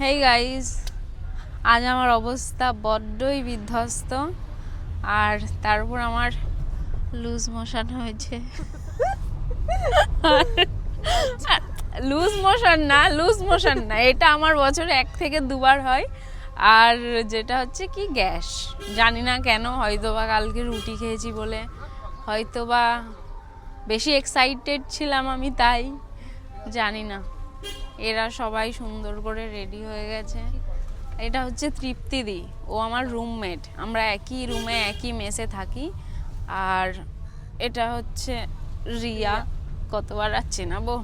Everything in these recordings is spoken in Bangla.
হেই গাইস, আজ আমার অবস্থা বড্ডই বিধ্বস্ত। আর তার উপর আমার লুজ মোশন হয়েছে। লুজ মোশন না, এটা আমার বছরে 1 থেকে 2 বার হয়। আর যেটা হচ্ছে কি গ্যাস, জানি না কেন, হয়তোবা কালকে রুটি খেয়েছি বলে, হয়তোবা বেশি এক্সাইটেড ছিলাম আমি, তাই জানি না। এরা সবাই সুন্দর করে রেডি হয়ে গেছে। এটা হচ্ছে তৃপ্তিদি, ও আমার রুমমেট, আমরা একই রুমে একই মেসে থাকি। আর এটা হচ্ছে রিয়া, কতবার আর চেনাবো।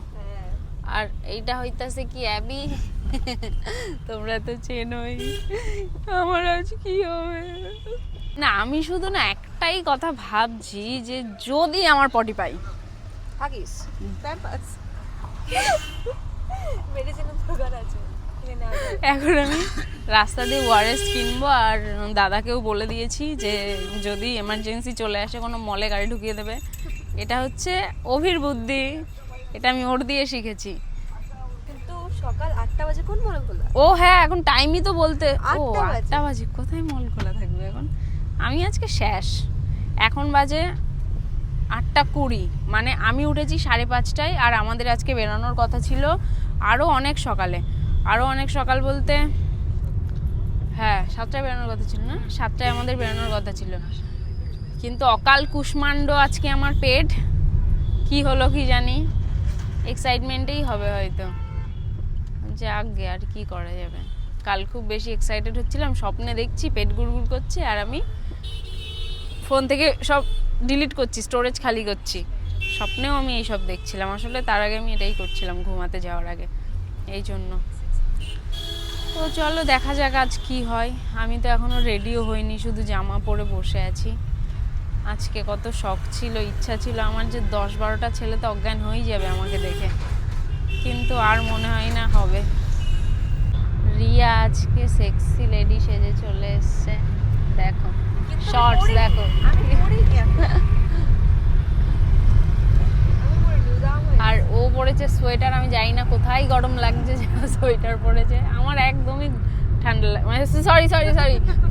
আর এইটা হইতাছে কি অ্যাবি, তোমরা তো চেনোই। আমার আজ কি হবে না, আমি শুধু না একটাই কথা ভাবছি যে যদি আমার পটি পাই থাকিস মেডিসিনের দোকান আছে, এখন আমি রাস্তা দিয়ে ওয়ারেস কিনবো। আর দাদাকেও বলে দিয়েছি যে যদি এমার্জেন্সি চলে আসে কোনো মলে গাড়ি ঢুকিয়ে দেবে। এটা হচ্ছে অভির বুদ্ধি, এটা আমি ওর দিয়ে শিখেছি। কিন্তু সকাল 8টা বাজে কোন মল খোলা? ও হ্যাঁ, এখন টাইমই তো বলতে, ও 8টা 8টা বাজে, কোথায় মল খোলা থাকবে এখন। আমি আজকে শেষ, এখন বাজে 8:20, মানে আমি উঠেছি 5:30টায়। আর আমাদের আজকে বেরোনোর কথা ছিল আরও অনেক সকালে, আরও অনেক সকাল বলতে হ্যাঁ 7টায় বেরোনোর কথা ছিল না, 7টায় আমাদের বেরোনোর কথা ছিল। কিন্তু অকাল কুষ্মাণ্ড আজকে আমার পেট, কি হলো কি জানি, এক্সাইটমেন্টেই হবে হয়তো, যে আগে আর কি করা যাবে। কাল খুব বেশি এক্সাইটেড হচ্ছিলাম, স্বপ্নে দেখছি পেট গুড়গুড় করছে, আর আমি ফোন থেকে সব ডিলিট করছি, স্টোরেজ খালি করছি। স্বপ্নেও আমি এইসব দেখছিলাম, আসলে তার আগে আমি এটাই করছিলাম ঘুমাতে যাওয়ার আগে, এই জন্য। তো চলো দেখা যাক আজ কি হয়। আমি তো এখনো রেডিও হইনি, শুধু জামা পরে বসে আছি। আজকে কত শখ ছিল, ইচ্ছা ছিল আমার যে 10-12টা ছেলে তো অজ্ঞান হয়ে যাবে আমাকে দেখে, কিন্তু আর মনে হয় না হবে। রিয়া আজকে সেক্সি লেডি সেজে চলে এসছে, দেখো শর্টস দেখো। আর ও পরেছে সোয়েটার, আমি জানি না কোথায় গরম লাগছে যে সোয়েটার পরেছে। আমার একদমই ঠান্ডা মানে সরি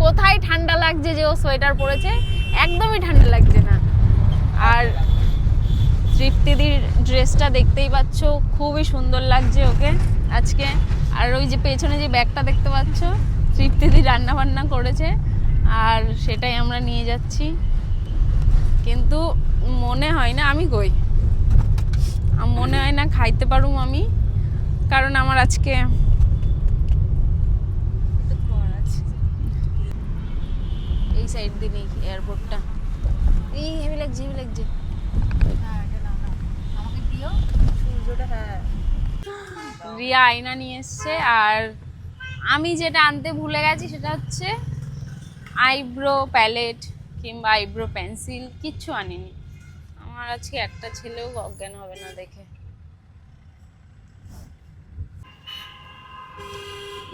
কোথায় ঠান্ডা লাগছে যে ও সোয়েটার পরেছে, একদমই ঠান্ডা লাগছে না। আর তৃপ্তিদির ড্রেসটা দেখতেই পাচ্ছ, খুবই সুন্দর লাগছে ওকে আজকে। আর ওই যে পেছনে যে ব্যাগটা দেখতে পাচ্ছ, তৃপ্তিদি রান্না বান্না করেছে, আর সেটাই আমরা নিয়ে যাচ্ছি। কিন্তু মনে হয় না আমি কই, মনে হয় না খাইতে পারুম আমি, কারণ আমার আজকে এই সাইড দিয়ে নেই এয়ারপোর্টটা। এই হেভি লাগছে। রিয়া আয়না নিয়ে এসছে, আর আমি যেটা আনতে ভুলে গেছি সেটা হচ্ছে আইব্রো প্যালেট কিংবা আইব্রো পেন্সিল, কিচ্ছু আনিনি। আমার আজকে একটা ছেলেও অজ্ঞান হবে না দেখে।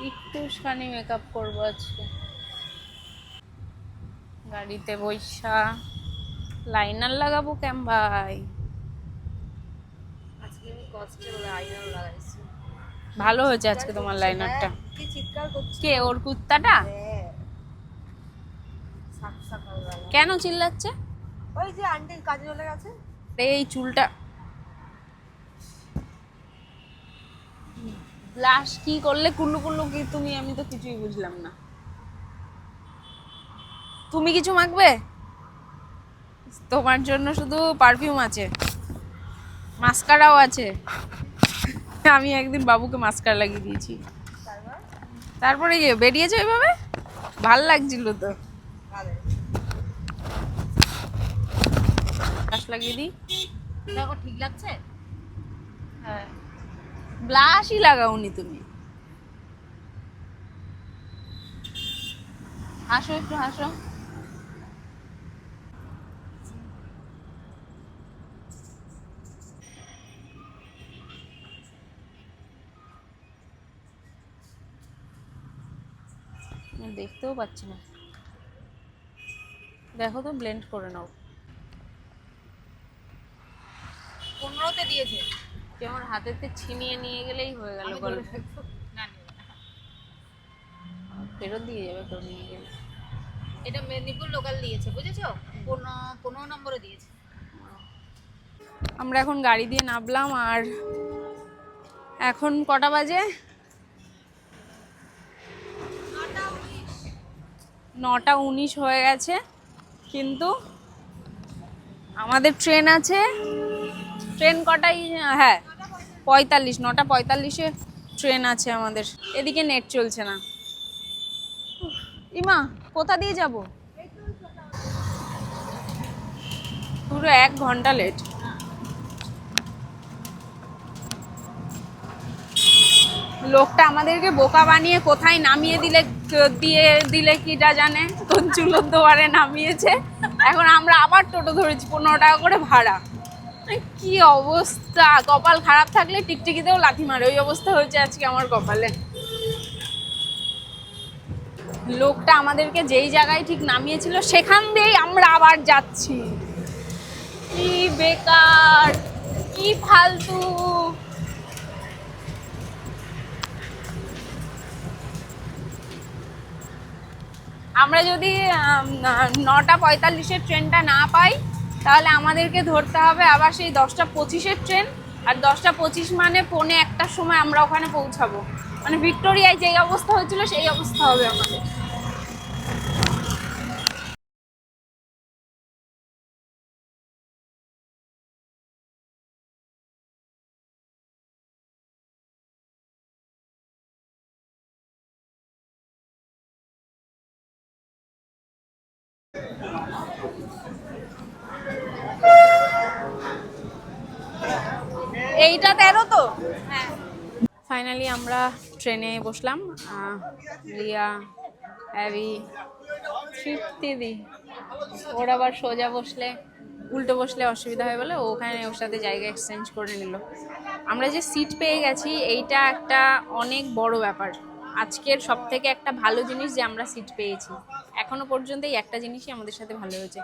একটুখানি মেকআপ করবো আজকে, গাড়িতে বইসা লাইনার লাগাবো কেম ভাই। আজকে আমি কষ্টের আইনার লাগাইছি, ভালো হয়েছে আজকে তোমার লাইনারটা। কি চিৎকার করছে কে ওর কুত্তাটা? কেন চিল্লাচ্ছে? ওই যে আন্টি কাজে চলে গেছে। এই চুলটা ব্লাশ কি করলে কুল্লু কুল্লু কি তুমি, আমি তো কিছুই বুঝলাম না। তুমি কিছু মাখবে? তোমার জন্য শুধু পারফিউম আছে, মাস্কারাও আছে। আমি একদিন বাবুকে মাস্কারা লাগিয়ে দিয়েছি, তারপরে যে বেরিয়েছে ওইভাবে, ভাল লাগছিল তো। ব্লাশ লাগিয়ে দিই, দেখো ঠিক লাগছে। হ্যাঁ ব্লাশই লাগাওনি তুমি। হাসো একটু হাসো। দেখতেও পাচ্ছি না, দেখো তো ব্লেন্ড করে নাও। 15তে দিয়েছে, আমার হাতেতে ছিনিয়ে নিয়ে গেলেই হয়ে গেল গল্প। ফেরত দিয়ে যাবে কেউ নিয়ে গেলে। এটা মেদিনীপুর লোকাল দিয়েছে, বুঝেছো? 15 নম্বরে দিয়েছে। আমরা এখন গাড়ি দিয়ে নামলাম আর এখন কটা বাজে? 9:19 হয়ে গেছে, কিন্তু আমাদের ট্রেন আছে। ট্রেন কটাই? হ্যাঁ 45, 9:45-এ ট্রেন আছে আমাদের। এদিকে নেট চলছে না। ইমা কোথা দিয়ে যাব? পুরো 1 ঘন্টা লেট। লোকটা আমাদেরকে বোকা বানিয়ে কোথায় নামিয়ে দিলে কিটা জানে, কোন চুলোর দুয়ারে নামিয়েছে। এখন আমরা আবার টোটো ধরেছি, 15 টাকা করে ভাড়া। কি অবস্থা! কপাল খারাপ থাকলে টিকটিকিতেও লাথি মারে, ওই অবস্থা হয়েছে আজকে আমার কপালে। লোকটা আমাদেরকে যেই জায়গায় ঠিক নামিয়েছিল সেখান দিয়েই আমরা আবার যাচ্ছি। কি বেকার, কি ফালতু। আমরা যদি 9:45-এর ট্রেনটা না পাই, তাহলে আমাদেরকে ধরতে হবে আবার সেই 10:25-এর ট্রেন। আর 10:25 মানে 1:45-টার সময় আমরা ওখানে পৌঁছাবো। মানে ভিক্টোরিয়ায় যেই অবস্থা হয়েছিল সেই অবস্থা হবে আমাদের। এইটা 13 তো? হ্যাঁ। ফাইনালি আমরা ট্রেনে বসলাম। রিয়া, অ্যাবি, তৃপ্তিদি। ওর আবার সোজা বসলে, উল্টো বসলে অসুবিধা হয় বলে ও ওখানে ওর সাথে জায়গা এক্সচেঞ্জ করে নিল। আমরা যে সিট পেয়ে গেছি এইটা একটা অনেক বড় ব্যাপার। আজকের সব থেকে একটা ভালো জিনিস যে আমরা সিট পেয়েছি। এখনো পর্যন্ত এই একটা জিনিসই আমাদের সাথে ভালো হয়েছে।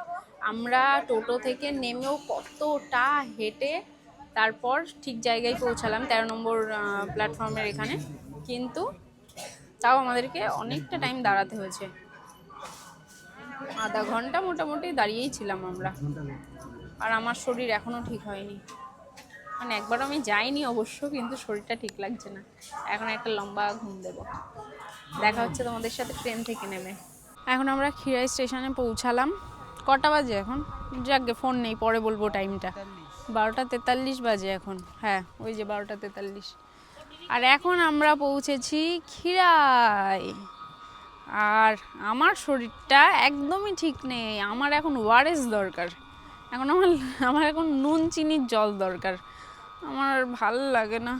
আমরা টোটো থেকে নেমেও কতটা হেঁটে তারপর ঠিক জায়গায় পৌঁছালাম, 13 নম্বর প্ল্যাটফর্মের এখানে। কিন্তু তাও আমাদেরকে অনেকটা টাইম দাঁড়াতে হয়েছে, আধা ঘন্টা মোটামুটি দাঁড়িয়েই ছিলাম আমরা। আর আমার শরীর এখনো ঠিক হয়নি, মানে একবার আমি যাইনি অবশ্য, কিন্তু শরীরটা ঠিক লাগছে না। এখন একটা লম্বা ঘুম দেব। দেখা হচ্ছে তোমাদের সাথে ট্রেন থেকে নেমে। এখন আমরা খিরাই স্টেশনে পৌঁছালাম। কটা বাজে এখন? যাকগে ফোন নেই, পরে বলবো টাইমটা। 12:43 বাজে এখন। হ্যাঁ ওই যে 12:43। আর এখন আমরা পৌঁছেছি খিরাই। আর আমার শরীরটা একদমই ঠিক নেই। আমার এখন ওআরএস দরকার। এখন আমার এখন নুন চিনির জল দরকার। আমার ভাল লাগে না,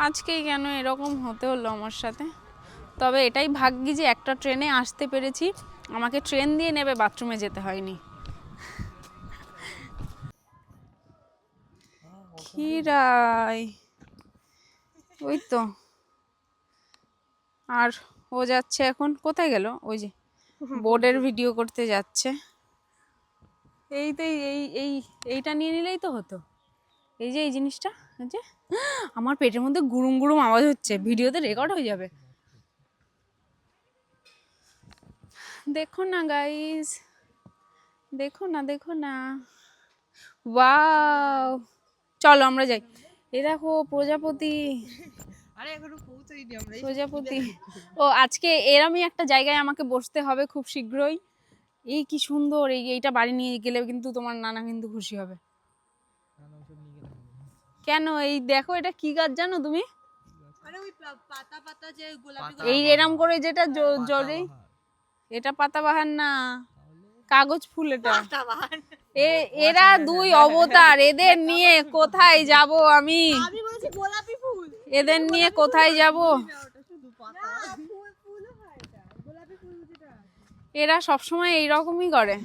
আজকেই কেন এরকম হতে হলো আমার সাথে। তবে এটাই ভাগ্যি যে একটা ট্রেনে আসতে পেরেছি, আমাকে ট্রেন দিয়ে নেবে, বাথরুমে যেতে হয়নি। খিরাই ওই তো। আর ও যাচ্ছে এখন, কোথায় গেল? ওই যে বোর্ডের ভিডিও করতে যাচ্ছে। এইটা নিয়ে নিলেই তো হতো। এই যে এই জিনিসটা, যে আমার পেটের মধ্যে গুরুম গুরুম আওয়াজ হচ্ছে, ভিডিওতে রেকর্ড হয়ে যাবে। দেখো না গাইস, দেখো না। ওয়াও, চলো আমরা যাই। এ দেখো প্রজাপতি। আরে এখনো পৌঁছাইনি আমরা। প্রজাপতি। ও আজকে এরমই একটা জায়গায় আমাকে বসতে হবে খুব শীঘ্রই। এই কি সুন্দর! এইটা বাড়ি নিয়ে গেলে কিন্তু তোমার নানা কিন্তু খুশি হবে। কেন? এই দেখো, এটা কি গাছ জানো তুমি? আরে ওই পাতা যে গোলাপি এই এরম করে যেটা জলে, এটা পাতাবাহার না, কাগজ ফুল এটা। এরা দুই অবতার, এদের নিয়ে কোথায় যাব আমি? আমি বলেছি গোলাপি ফুল। এদের নিয়ে কোথায় যাব? শুধু পাতা। ফুল হয় এটা, গোলাপি ফুল যেটা। এরা সবসময় এইরকমই করে।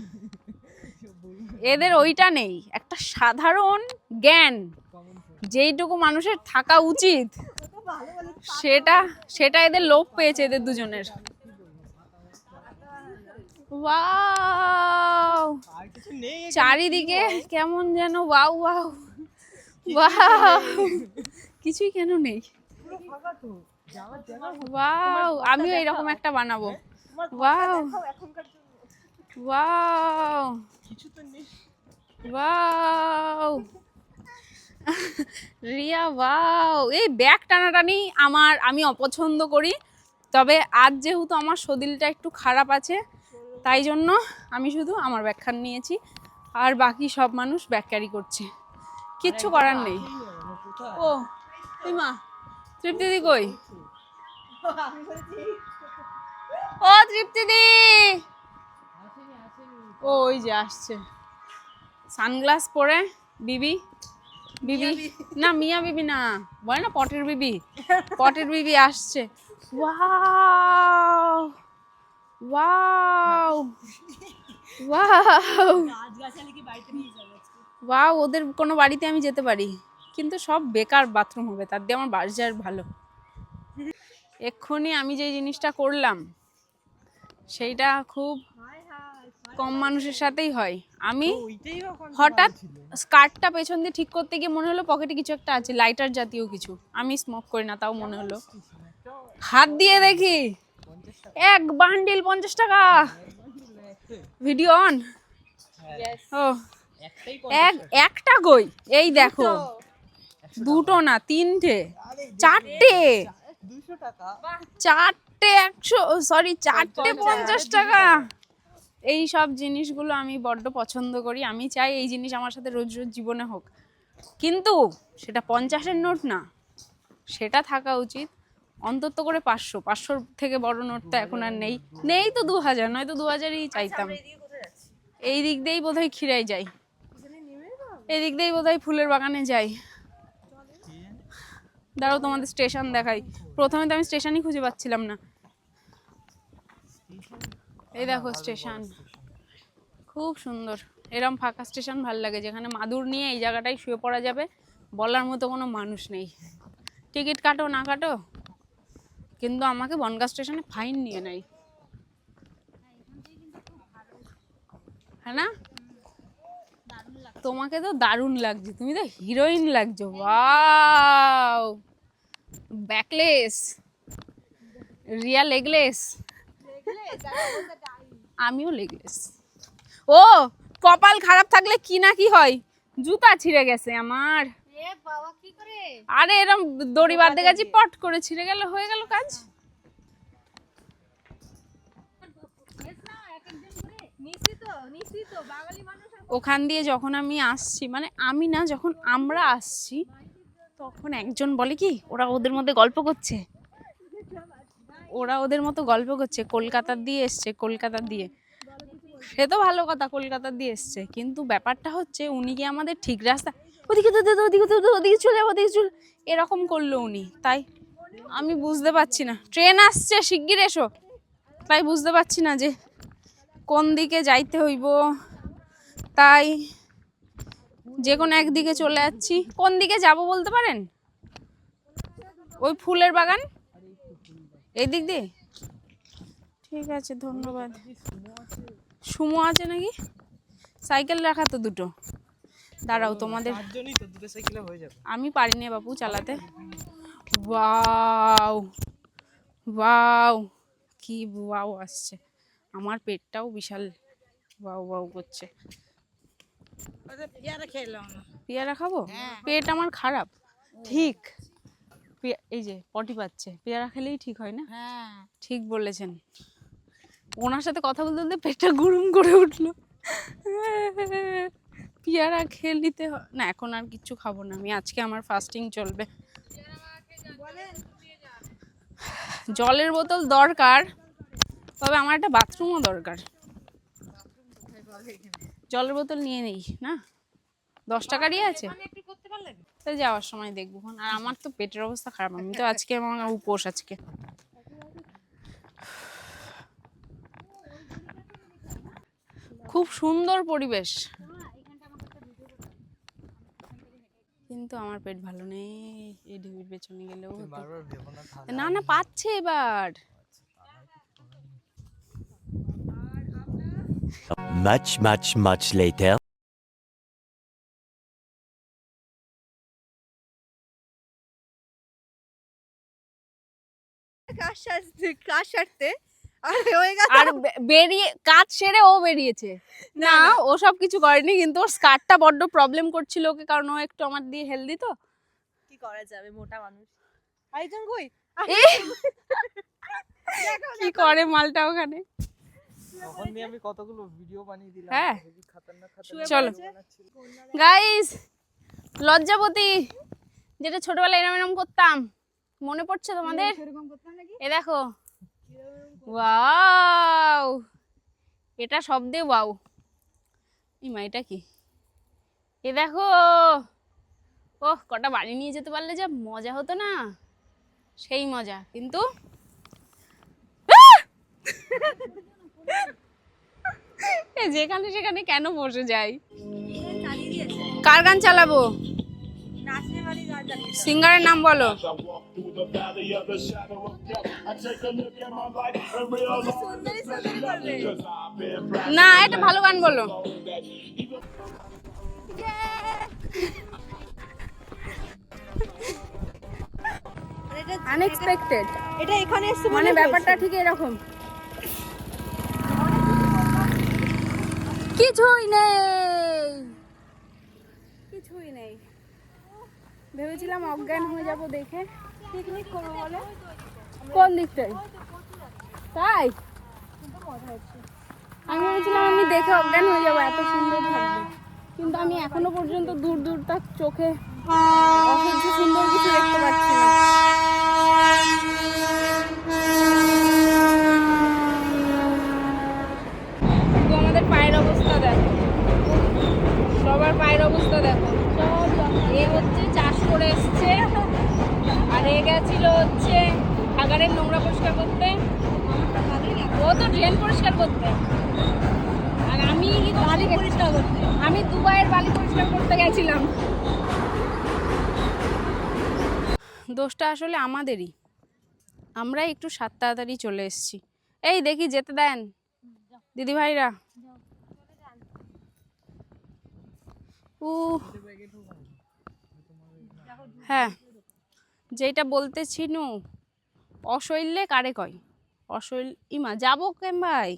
এদের ওইটা নেই, একটা সাধারণ জ্ঞান যেইটুকু মানুষের থাকা উচিত, সেটা এদের লোপ পেয়েছে, এদের দুজনের। ওয়াও, চারিদিকে কেমন যেন ওয়াও ওয়াও ওয়াও, কিছুই কেন নেই। ওয়াও, আমিও এরকম একটা বানাবো। Wow wow wow Riya, wow, এই ব্যাগ টানাটানি আমি অপছন্দ করি। তবে আজ যেহেতু আমার শরীরটা একটু খারাপ আছে, তাই জন্য আমি শুধু আমার ব্যাগখান নিয়েছি, আর বাকি সব মানুষ ব্যাগ ক্যারি করছে, কিচ্ছু করার নেই। ও মা, তৃপ্তিদি কই? ও তৃপ্তিদি, ও ওই যে আসছে সানগ্লাস পরে। বিবি বিবি না, মিয়া বিবি না, বলে না পটের বিবি, পটের বিবি আসছে। ওয়াও ওয়াও ওয়াও ওয়াও, ওদের কোনো বাড়িতে আমি যেতে পারি, কিন্তু সব বেকার বাথরুম হবে, তার দিয়ে আমার বাড়ি যাওয়ার ভালো। এক্ষুনি আমি যে জিনিসটা করলাম সেইটা খুব কম মানুষের সাথেই হয়। আমি হঠাৎ স্কার্টটা পেছন দিয়ে ঠিক করতে গিয়ে মনে হলো পকেটে কিছু একটা আছে, লাইটার জাতীয় কিছু। আমি স্মোক করি না, তাও মনে হলো, হাত দিয়ে দেখি এক বান্ডিল 50 টাকা। Video on. ও একটা কই, এই দেখো, দুটো না তিনটে, চারটে, 50 টাকা। এই সব জিনিসগুলো আমি বড্ড পছন্দ করি, আমি চাই এই জিনিস আমার সাথে রোজ রোজ জীবনে হোক, কিন্তু সেটা 50-এর নোট না, সেটা থাকা উচিত অন্তত করে 500। 500 থেকে বড় নোটটা এখন আর নেই, নেই তো 2000, নয়তো 2000ই চাইতাম। এই দিক দিয়েই বোধহয় খিরাই যাই, এই দিক দিয়েই বোধহয় ফুলের বাগানে যাই। দাঁড়াও তোমাদের স্টেশন দেখাই। প্রথমে তো আমি স্টেশনই খুঁজে পাচ্ছিলাম না। এই দেখো স্টেশন, খুব সুন্দর। এরম ফাঁকা স্টেশন ভাল লাগে, যেখানে মাদুর নিয়ে এই জায়গাটায় শুয়ে পড়া যাবে, বলার মতো কোনো মানুষ নেই। টিকিট কাটো না কাটো, কিন্তু আমাকে বনগাঁ স্টেশনে ফাইন নিয়ে নেয়, হ্যাঁ না? তোমাকে তো দারুণ লাগছে, তুমি তো হিরোইন লাগছো। ওয়াও, ব্যাকলেস, রিয়া লেগলেস, আমিও লেগলেস। ও, কপাল খারাপ থাকলে কি না কি হয়, জুতা ছিঁড়ে গেছে আমার। আরে এরম দড়ি বাঁধতে গেছি, পট করে ছিঁড়ে গেল, হয়ে গেল কাজ। ওখান দিয়ে যখন আমি আসছি, মানে আমি না, যখন আমরা আসছি, তখন একজন বলে কি, ওরা ওদের মধ্যে গল্প করছে, ওরা ওদের মতো গল্প করছে, কলকাতার দিয়ে এসছে, কলকাতার দিয়ে। সে তো ভালো কথা, কলকাতার দিয়ে এসছে, কিন্তু ব্যাপারটা হচ্ছে উনি কি আমাদের ঠিক রাস্তা, ওদিকে ওদিকে চলে যাবো, ওদিকে চলে, এরকম করলো উনি। তাই আমি বুঝতে পারছি না, ট্রেন আসছে শিগগির এসো, তাই বুঝতে পারছি না যে কোন দিকে যাইতে হইব, তাই যে কোনো একদিকে চলে যাচ্ছি। কোন দিকে যাব বলতে পারেন? ওই ফুলের বাগান, এই দিক দিয়ে। ঠিক আছে, ধন্যবাদ। সুমো আছে নাকি? সাইকেল রাখা তো দুটো। দাঁড়াও তোমাদের, আমি পারি না বাপু চালাতে। ওয়াও ওয়াও, কি ওয়াও আসছে, আমার পেটটাও বিশাল ওয়াও ওয়াও করছে। পেয়ারা খাবো? পেট আমার খারাপ, ঠিক। এই যে পটি পাচ্ছে, পেয়ারা খেলেই ঠিক হয় না? ঠিক বলেছেন। ওনার সাথে কথা বলতে বলতে পেটটা গুরুম করে উঠলো। পেয়ারা খেয়ে নিতে না, এখন আর কিচ্ছু খাবো না আমি, আজকে আমার ফাস্টিং চলবে। জলের বোতল দরকার, তবে আমার একটা বাথরুমও দরকার। জলের বোতল নিয়ে নেই না, 10 টাকারই আছে, তাই যাওয়ার সময় দেখবো। আর আমার তো পেটের অবস্থা খারাপ, আমি তো আজকে আমার উপোস আজকে। খুব সুন্দর পরিবেশ, কিন্তু আমার পেট ভালো নেই। এই ঢিবির পেছনে গেলেও না, না পাচ্ছে এবার। Much later. কাজ সারতে আর হয়ে গেল। আর বেরিয়ে কাজ সেরে ও বেরিয়েছে। না ও সব কিছু করেনি, কিন্তু ওর স্কার্টটা বড্ড প্রবলেম করছিল ওকে, কারণ ও একটু আমার দিয়ে হেলদি তো। কি করা যাবে, মোটা মানুষ। আরেকজন কই? কি করে মালটা ওখানে। তখন দিয়ে আমি কতগুলো ভিডিও বানিয়ে দিলাম। হ্যাঁ। খুবই খতরনাক চলো গাইস, লজ্জাপতি যেটা ছোটবেলায় এরম এরম করতাম, মনে পড়ছে তোমাদের? এ দেখো, ওয়াও, এটা শব্দে ওয়াও। ইমা এটা কি? এ দেখো, ওহ কটা বাড়ি নিয়ে যেতে পারলে যা মজা হতো না, সেই মজা। কিন্তু যেখানে সেখানে কেন বসে যাই? কার গান চালাবো? সিঙ্গারের নাম বলো। না, এটা ভালো গান বলো। আনএক্সপেক্টেড। এটা এখানে এসে মানে ব্যাপারটা ঠিক এরকম। কিছুই নেই, কিছুই নেই। ভেবেছিলাম অজ্ঞান হয়ে যাব দেখে। পিকনিক করবো বলে কোন দিকটায়? তাই আমি ভেবেছিলাম আমি দেখে অজ্ঞান হয়ে যাবো, এত সুন্দর থাকবে। কিন্তু আমি এখনো পর্যন্ত দূর দূর তাক চোখে অসহ্য সুন্দর কিছু দেখতে পাচ্ছি না। শুধু আমাদের পায়ের অবস্থা দেখো, সবার পায়ের অবস্থা দেখো। এ হচ্ছে চাষ করে এসছে, আর এ গেছিল হচ্ছে আগারের নোংরা পরিষ্কার করতে, ও তো ড্রেন পরিষ্কার করতে, আর আমি বালি পরিষ্কার করতে, আমি দুবাইয়ের বালি পরিষ্কার করতে গেছিলাম। দোষটা আসলে আমাদেরই, আমরা একটু সাত তাড়াতাড়ি চলে এসেছি। এই দেখি যেতে দেন দিদি ভাইরা। হ্যাঁ, যেটা বলতেছি নু, অশৈলে কারে কয়? অশৈল ইমা যাবো কেন ভাই?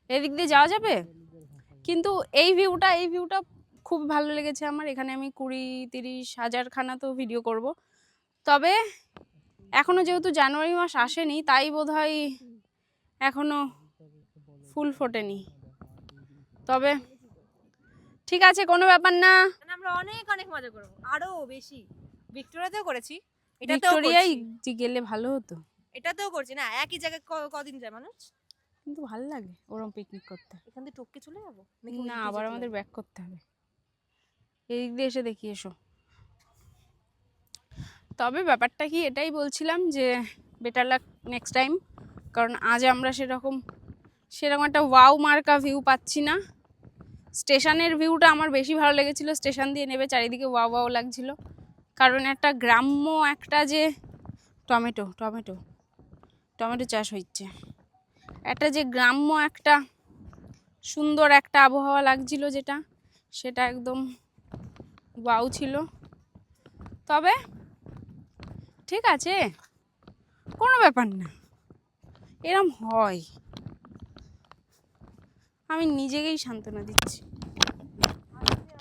এদিক দিয়ে যাওয়া যাবে, কিন্তু এই ভিউটা খুব ভালো লেগেছে আমার। এখানে আমি 20-30 হাজার খানা তো ভিডিও করব। তবে এখনো যেহেতু জানুয়ারি মাস আসেনি, তাই বোধহয় এখনো ফুল ফোটেনি। তবে ঠিক আছে, কোনো ব্যাপার না। আমরা অনেক অনেক মজা করব, আরো বেশি। ভিক্টোরিয়াতেও করেছি, ভিক্টোরিয়ায় গেলে ভালো হতো। এটাতেও করছি না, একই জায়গায় কদিন যায় মানুষ। কিন্তু ভালো লাগে ওরকম পিকনিক করতে। এখান থেকে টপকে চলে যাবো না, আবার আমাদের ব্যাক করতে হবে। এই দিক দিয়ে এসে দেখি এসো। তবে ব্যাপারটা কি, এটাই বলছিলাম যে বেটার লাক নেক্সট টাইম, কারণ আজ আমরা সেরকম একটা ওয়াও মার্কা ভিউ পাচ্ছি না। স্টেশনের ভিউটা আমার বেশি ভালো লেগেছিলো, স্টেশন দিয়ে নেবে চারিদিকে ওয়াও ওয়াও লাগছিল। কারণ একটা গ্রাম্য একটা যে টমেটো চাষ হচ্ছে, একটা যে গ্রাম্য একটা সুন্দর একটা আবহাওয়া লাগছিল, সেটা একদম ওয়াও ছিল। তবে ঠিক আছে, কোনো ব্যাপার না, এরম হয়। আমি নিজেকেই সান্ত্বনা দিচ্ছি,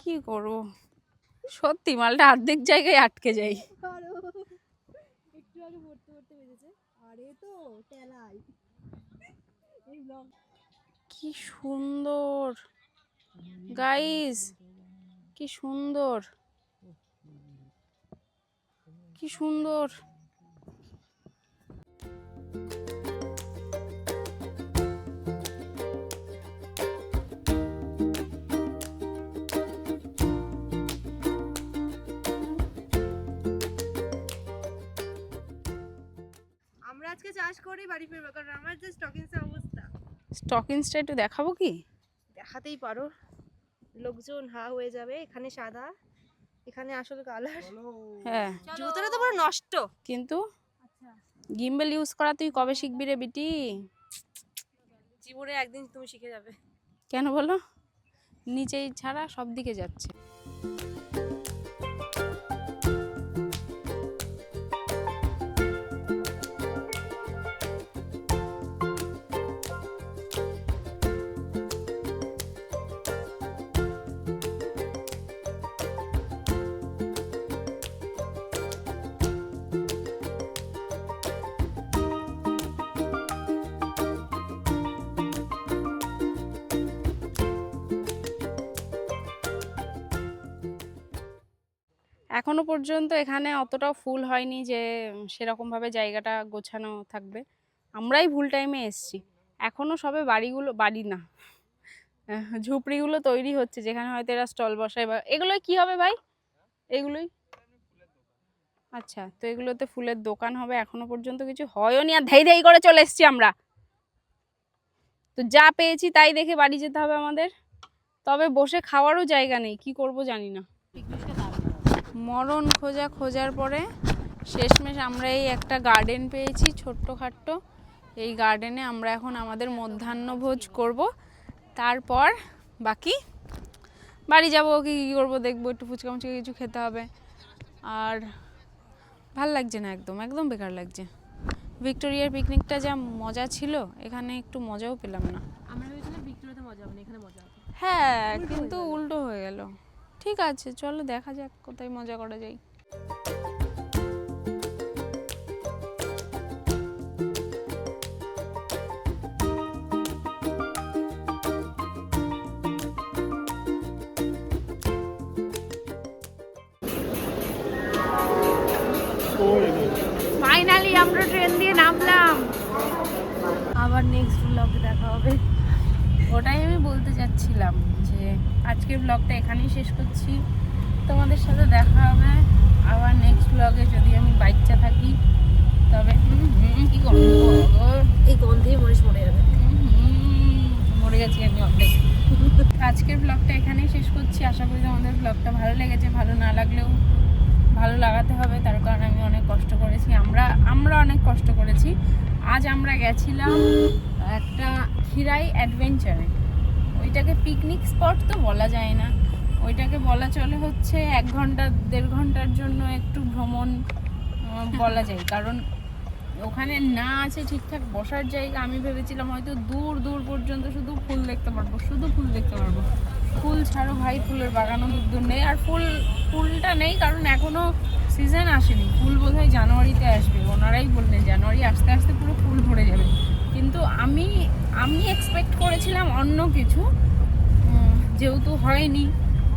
কি করবো। সত্যি মালটা অর্ধেক জায়গায় আটকে যাই। একটু আগে পড়তে বেজেছে, আরে তো টেলাই। কি সুন্দর গাইস, কি সুন্দর, কি সুন্দর। আমরা আজকে চাষ করে বাড়ি ফিরবো, কারণ আমার যে স্টকিংসের অবস্থা। স্টকিংসটা একটু দেখাবো কি? দেখাতেই পারো, লোকজন হা হয়ে যাবে। এখানে সাদা, এখানে আসল কালার। হ্যাঁ, জুতোটা তো পুরো নষ্ট। কিন্তু গিম্বল ইউজ করা তুই কবে শিখবি রে বিটি? জীবনে একদিন তুমি শিখে যাবে। কেন বলো? নিচেই ছাড়া সব দিকে যাচ্ছে। এখনো পর্যন্ত এখানে অতটাও ফুল হয়নি যে সেরকমভাবে জায়গাটা গোছানো থাকবে। আমরাই ভুল টাইমে এসছি। এখনো সবে বাড়ি না, ঝুপড়িগুলো তৈরি হচ্ছে, যেখানে হয়তো এরা স্টল বসায়। বা এগুলোই কি হবে ভাই? এগুলোই আচ্ছা, তো এগুলোতে ফুলের দোকান হবে। এখনো পর্যন্ত কিছু হয়নি, আর ধেই করে চলে এসছি আমরা। তো যা পেয়েছি তাই দেখে বাড়ি যেতে হবে আমাদের। তবে বসে খাওয়ারও জায়গা নেই, কি করব জানি না। মরণ খোঁজার পরে শেষমেশ আমরা এই একটা গার্ডেন পেয়েছি, ছোট্টখাট্ট। এই গার্ডেনে আমরা এখন আমাদের মধ্যাহ্নভোজ করব। তারপর বাকি বাড়ি যাব, কি করবো দেখবো, একটু ফুচকা মুচকা কিছু খেতে হবে। আর ভাল লাগছে না, একদম একদম বেকার লাগছে। ভিক্টোরিয়ার পিকনিকটা যা মজা ছিল, এখানে একটু মজাও পেলাম না। আমরা ভেবেছিলাম ভিক্টোরিয়াতে মজা হবে না, এখানে মজা হবে। হ্যাঁ, কিন্তু উল্টো হয়ে গেল। ঠিক আছে, চলো দেখা যাক কোথায় মজা করা যায়। ফাইনালি আমরা ট্রেন দিয়ে নামলাম। আবার নেক্সট ব্লগে দেখা হবে। ওটাই আমি বলতে চাচ্ছিলাম যে আজকের ব্লগটা এখানেই শেষ করছি। তোমাদের সাথে দেখা হবে আবার নেক্সট ব্লগে, যদি আমি বাচ্চা থাকি তবে। কি করবো, এই গন্ধেই মরিচ মরে যাবে। মরে গেছি আমি অর্ধেক। আজকের ব্লগটা এখানেই শেষ করছি। আশা করি তোমাদের ব্লগটা ভালো লেগেছে। ভালো না লাগলেও ভালো লাগাতে হবে, তার কারণ আমি অনেক কষ্ট করেছি, আমরা অনেক কষ্ট করেছি। আজ আমরা গেছিলাম একটা খিরাই অ্যাডভেঞ্চারে। ওইটাকে পিকনিক স্পট তো বলা যায় না, ওইটাকে বলা চলে হচ্ছে 1 ঘন্টা 1.5 ঘন্টার জন্য একটু ভ্রমণ বলা যায়। কারণ ওখানে না আছে ঠিকঠাক বসার জায়গা। আমি ভেবেছিলাম হয়তো দূর দূর পর্যন্ত শুধু ফুল দেখতে পারবো, ফুল ছাড়ো ভাই, ফুলের বাগানও দূর নেই। আর ফুলটা নেই কারণ এখনো সিজন আসেনি। ফুল বোধহয় জানুয়ারিতে আসবে, ওনারাই বললেন জানুয়ারি আসতে আসতে পুরো ফুল ভরে যাবে। কিন্তু আমি এক্সপেক্ট করেছিলাম অন্য কিছু, যেহেতু হয়নি।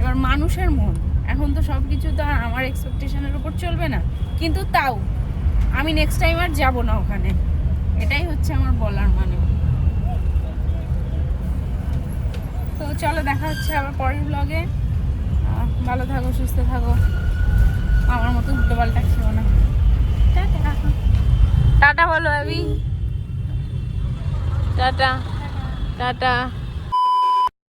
এবার মানুষের মন, এখন তো সব কিছু তো আর আমার এক্সপেকটেশনের উপর চলবে না। কিন্তু তাও আমি নেক্সট টাইম আর যাবো না ওখানে, এটাই হচ্ছে আমার বলার মানে। তো চলো দেখা হচ্ছে আবার পরের ব্লগে। ভালো থাকো, সুস্থ থাকো, আমার মতো উল্টো পাল্টা খেও না। টাটা বলো অ্যাবি, টাটা টাটা।